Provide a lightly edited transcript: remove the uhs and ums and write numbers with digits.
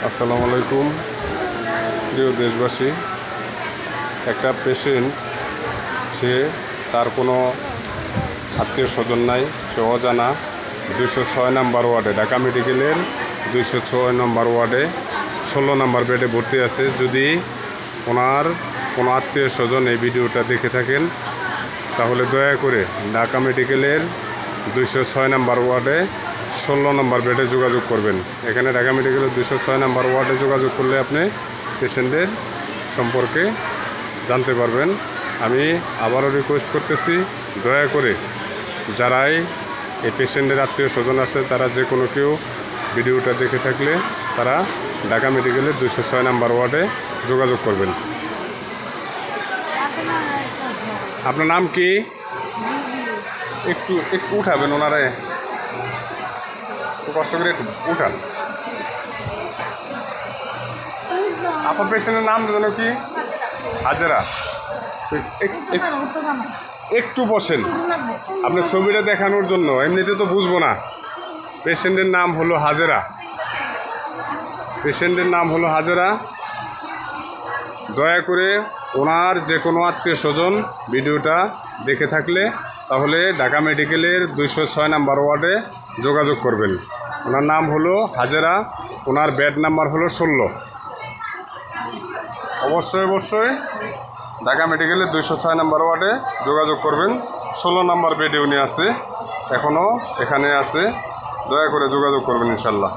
আসসালামু আলাইকুম প্রিয় দেশবাসী। একটা পেশেন্ট, সে তার কোনো আত্মীয় স্বজন নাই, সে অজানা 206 নম্বর ওয়ার্ডে, ঢাকা মেডিকেলের 206 নম্বর ওয়ার্ডে 16 নম্বর বেডে ভর্তি আছে। যদি ওনার কোনো আত্মীয় স্বজন এই ভিডিওটা দেখে থাকেন তাহলে দয়া করে ঢাকা মেডিকেলের 206 নম্বর ওয়ার্ডে 16 নম্বর বেডে যোগাযোগ করবেন। এখানে ঢাকা মেডিকেলের 206 নম্বর ওয়ার্ডে যোগাযোগ করলে আপনি পেশেন্টদের সম্পর্কে জানতে পারবেন। আমি আবারও রিকোয়েস্ট করতেছি, দয়া করে যারাই এই পেশেন্টের আত্মীয় স্বজন আছে তারা যে কোনো কেউ ভিডিওটা দেখে থাকলে তারা ঢাকা মেডিকেলের 206 নম্বর ওয়ার্ডে যোগাযোগ করবেন। আপনার নাম কি? একটু একটু উঠাবেন ওনারে, কষ্ট করে একটু উঠান। আপনার পেশেন্টের নাম যেন কি? হাজেরা। একটু বসেন, আপনার ছবিটা দেখানোর জন্য, এমনিতে তো বুঝবো না। পেশেন্টের নাম হলো হাজেরা, পেশেন্টের নাম হলো হাজেরা। দয়া করে ওনার যে কোনো আত্মীয় স্বজন ভিডিওটা দেখে থাকলে তাহলে ঢাকা মেডিকেলের 206 নম্বর ওয়ার্ডে যোগাযোগ করবেন। ওনার নাম হলো হাজেরা, ওনার বেড নাম্বার হলো 16। অবশ্যই ঢাকা মেডিকেলের 206 নম্বর ওয়ার্ডে যোগাযোগ করবেন। 16 নম্বর বেডে উনি আছে, এখনও এখানে আছে। দয়া করে যোগাযোগ করবেন ইনশাল্লাহ।